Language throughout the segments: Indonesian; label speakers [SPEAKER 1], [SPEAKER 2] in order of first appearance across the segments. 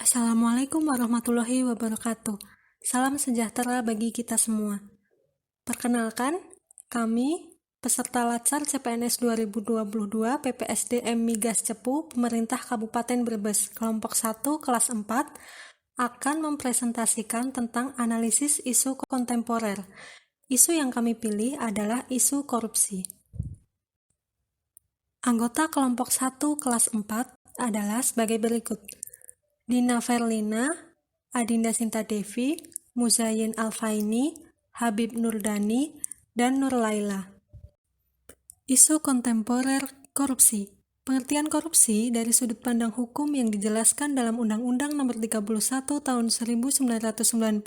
[SPEAKER 1] Assalamualaikum warahmatullahi wabarakatuh. Salam sejahtera bagi kita semua. Perkenalkan, kami peserta Latsar CPNS 2022 PPSDM Migas Cepu Pemerintah Kabupaten Brebes kelompok 1 kelas 4 akan mempresentasikan tentang analisis isu kontemporer. Isu yang kami pilih adalah isu korupsi. Anggota kelompok 1 kelas 4 adalah sebagai berikut: Dina Verlina, Adinda Sinta Devi, Muzayin Alfaini, Habib Nurdani, dan Nur Laila. Isu kontemporer korupsi. Pengertian korupsi dari sudut pandang hukum yang dijelaskan dalam Undang-Undang Nomor 31 Tahun 1999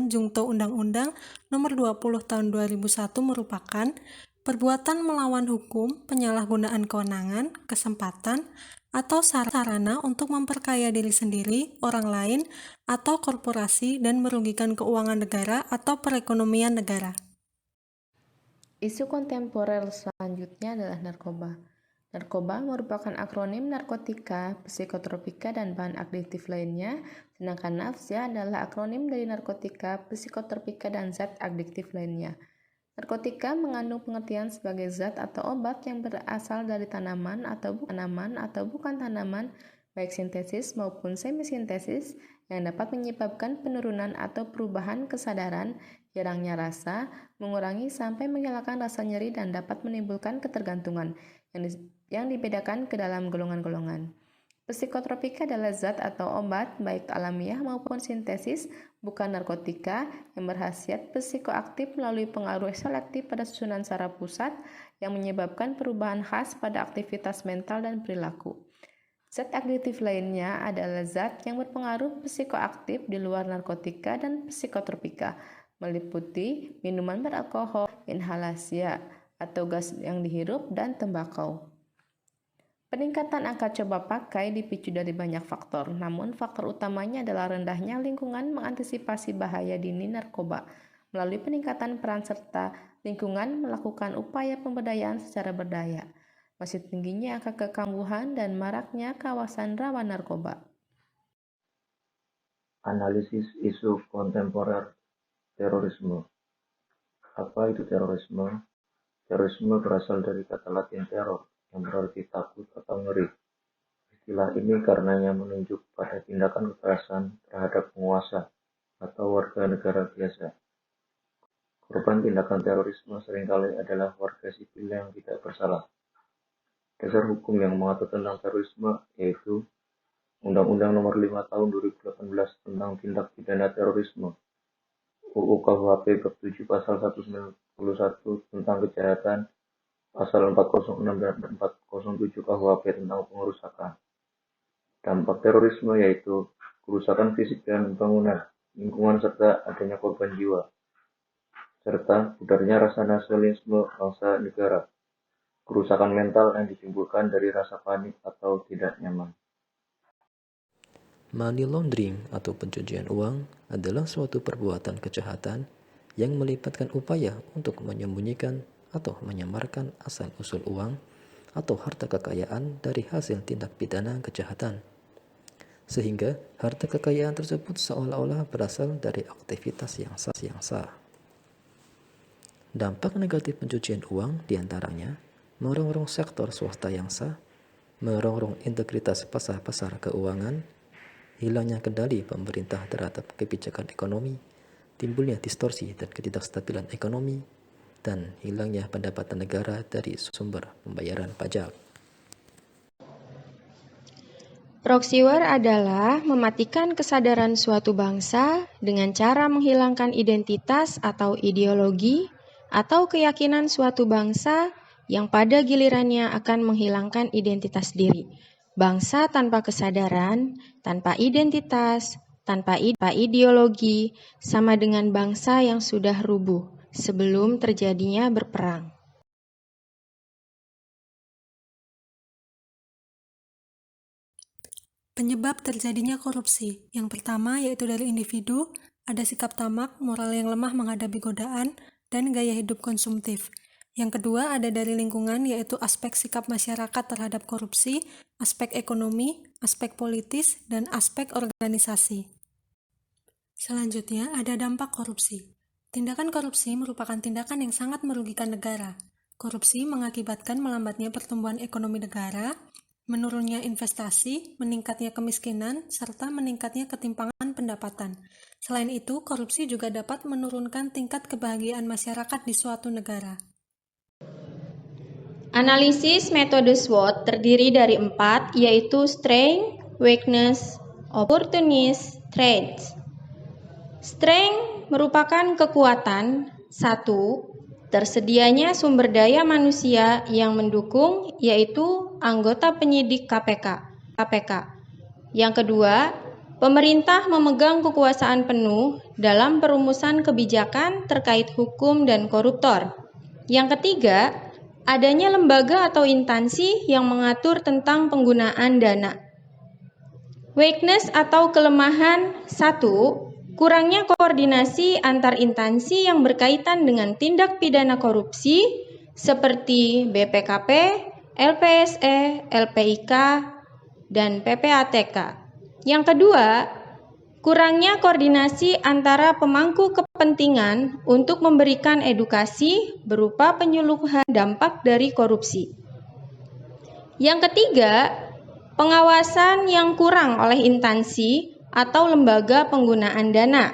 [SPEAKER 1] Jungto Undang-Undang Nomor 20 Tahun 2001 merupakan perbuatan melawan hukum, penyalahgunaan kewenangan, kesempatan, atau sarana untuk memperkaya diri sendiri, orang lain, atau korporasi dan merugikan keuangan negara atau perekonomian negara.
[SPEAKER 2] Isu kontemporer selanjutnya adalah narkoba. Narkoba merupakan akronim narkotika, psikotropika, dan bahan aktif lainnya, sedangkan nafsa analah akronim dari narkotika, psikotropika, dan zat adiktif lainnya. Narkotika mengandung pengertian sebagai zat atau obat yang berasal dari tanaman atau bukan tanaman, baik sintesis maupun semisintesis, yang dapat menyebabkan penurunan atau perubahan kesadaran, hilangnya rasa, mengurangi sampai menghilangkan rasa nyeri, dan dapat menimbulkan ketergantungan yang dibedakan ke dalam golongan-golongan. Psikotropika adalah zat atau obat, baik alamiah maupun sintesis, bukan narkotika, yang berkhasiat psikoaktif melalui pengaruh selektif pada susunan saraf pusat yang menyebabkan perubahan khas pada aktivitas mental dan perilaku. Zat aktif lainnya adalah zat yang berpengaruh psikoaktif di luar narkotika dan psikotropika, meliputi minuman beralkohol, inhalasia, atau gas yang dihirup, dan tembakau. Peningkatan angka coba pakai dipicu dari banyak faktor, namun faktor utamanya adalah rendahnya lingkungan mengantisipasi bahaya dini narkoba. Melalui peningkatan peran serta lingkungan melakukan upaya pemberdayaan secara berdaya, masih tingginya angka kekambuhan dan maraknya kawasan rawan narkoba.
[SPEAKER 3] Analisis isu kontemporer terorisme. Apa itu terorisme? Terorisme berasal dari kata Latin terror, yang berarti takut atau ngeri. Istilah ini karenanya menunjuk pada tindakan kekerasan terhadap penguasa atau warga negara biasa. Korban tindakan terorisme seringkali adalah warga sipil yang tidak bersalah. Dasar hukum yang mengatur tentang terorisme yaitu Undang-Undang Nomor 5 Tahun 2018 tentang Tindak Pidana Terorisme, UU KUHP Bab 7 Pasal 191 tentang kejahatan, Pasal 406 dan 407 KUHP tentang pengerusakan. Dampak terorisme yaitu kerusakan fisik dan bangunan, lingkungan, serta adanya korban jiwa, serta pudarnya rasa nasionalisme bangsa negara, kerusakan mental yang ditimbulkan dari rasa panik atau tidak nyaman.
[SPEAKER 4] Money laundering atau pencucian uang adalah suatu perbuatan kejahatan yang melibatkan upaya untuk menyembunyikan atau menyamarkan asal-usul uang atau harta kekayaan dari hasil tindak pidana kejahatan, sehingga harta kekayaan tersebut seolah-olah berasal dari aktivitas yang sah. Dampak negatif pencucian uang diantaranya merongrong sektor swasta yang sah, merongrong integritas pasar keuangan, hilangnya kendali pemerintah terhadap kebijakan ekonomi, timbulnya distorsi dan ketidakstabilan ekonomi, dan hilangnya pendapatan negara dari sumber pembayaran pajak.
[SPEAKER 5] Proxy war adalah mematikan kesadaran suatu bangsa dengan cara menghilangkan identitas atau ideologi atau keyakinan suatu bangsa yang pada gilirannya akan menghilangkan identitas diri. Bangsa tanpa kesadaran, tanpa identitas, tanpa ideologi, sama dengan bangsa yang sudah rubuh sebelum terjadinya berperang.
[SPEAKER 1] Penyebab terjadinya korupsi. Yang pertama yaitu dari individu, ada sikap tamak, moral yang lemah menghadapi godaan, dan gaya hidup konsumtif. Yang kedua ada dari lingkungan, yaitu aspek sikap masyarakat terhadap korupsi, aspek ekonomi, aspek politis, dan aspek organisasi. Selanjutnya ada dampak korupsi. Tindakan korupsi merupakan tindakan yang sangat merugikan negara. Korupsi mengakibatkan melambatnya pertumbuhan ekonomi negara, menurunnya investasi, meningkatnya kemiskinan, serta meningkatnya ketimpangan pendapatan. Selain itu, korupsi juga dapat menurunkan tingkat kebahagiaan masyarakat di suatu negara.
[SPEAKER 5] Analisis metode SWOT terdiri dari 4, yaitu Strength, Weakness, Opportunities, Threats. Strength merupakan kekuatan. 1. Tersedianya sumber daya manusia yang mendukung, yaitu anggota penyidik KPK. Yang kedua, pemerintah memegang kekuasaan penuh dalam perumusan kebijakan terkait hukum dan koruptor. Yang ketiga, adanya lembaga atau instansi yang mengatur tentang penggunaan dana. Weakness atau kelemahan. 1. Kurangnya koordinasi antar instansi yang berkaitan dengan tindak pidana korupsi seperti BPKP, LPSE, LPIK, dan PPATK. Yang kedua, kurangnya koordinasi antara pemangku kepentingan untuk memberikan edukasi berupa penyuluhan dampak dari korupsi. Yang ketiga, pengawasan yang kurang oleh instansi atau lembaga penggunaan dana.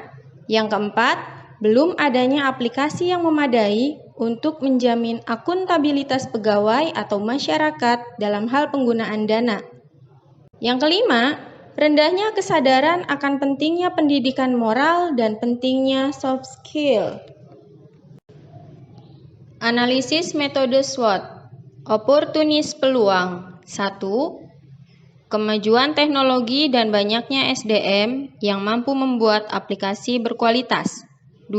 [SPEAKER 5] Yang keempat, belum adanya aplikasi yang memadai untuk menjamin akuntabilitas pegawai atau masyarakat dalam hal penggunaan dana. Yang kelima, rendahnya kesadaran akan pentingnya pendidikan moral dan pentingnya soft skill. Analisis metode SWOT. Opportunis peluang. 1. Kemajuan teknologi dan banyaknya SDM yang mampu membuat aplikasi berkualitas. 2.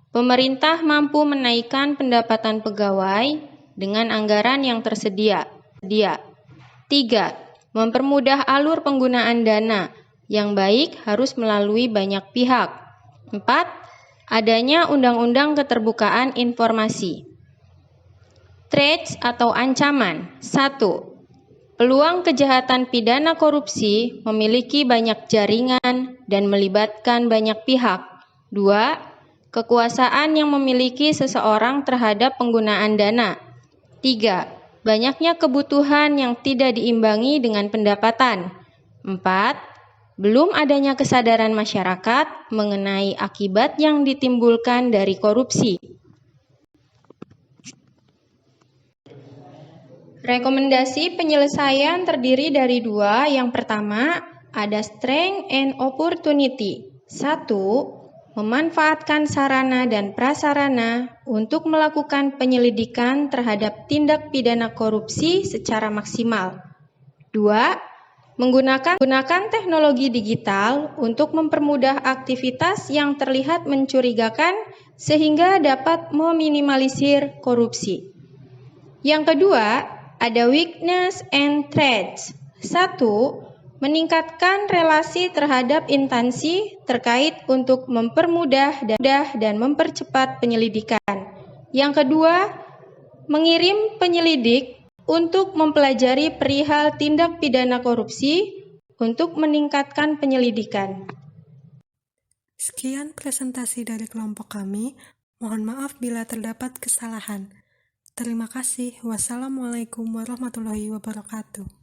[SPEAKER 5] Pemerintah mampu menaikkan pendapatan pegawai dengan anggaran yang tersedia. 3. Mempermudah alur penggunaan dana yang baik harus melalui banyak pihak. 4. Adanya undang-undang keterbukaan informasi. Threats atau ancaman. 1. Peluang kejahatan pidana korupsi memiliki banyak jaringan dan melibatkan banyak pihak. 2. Kekuasaan yang memiliki seseorang terhadap penggunaan dana. 3. Banyaknya kebutuhan yang tidak diimbangi dengan pendapatan. 4. Belum adanya kesadaran masyarakat mengenai akibat yang ditimbulkan dari korupsi. Rekomendasi penyelesaian terdiri dari 2. Yang pertama, ada strength and opportunity. 1. Memanfaatkan sarana dan prasarana untuk melakukan penyelidikan terhadap tindak pidana korupsi secara maksimal. 2. Menggunakan teknologi digital untuk mempermudah aktivitas yang terlihat mencurigakan sehingga dapat meminimalisir korupsi. Yang kedua, ada weakness and threats. 1. Meningkatkan relasi terhadap instansi terkait untuk mempermudah dan mempercepat penyelidikan. Yang kedua, mengirim penyelidik untuk mempelajari perihal tindak pidana korupsi untuk meningkatkan penyelidikan.
[SPEAKER 1] Sekian presentasi dari kelompok kami. Mohon maaf bila terdapat kesalahan. Terima kasih. Wassalamualaikum warahmatullahi wabarakatuh.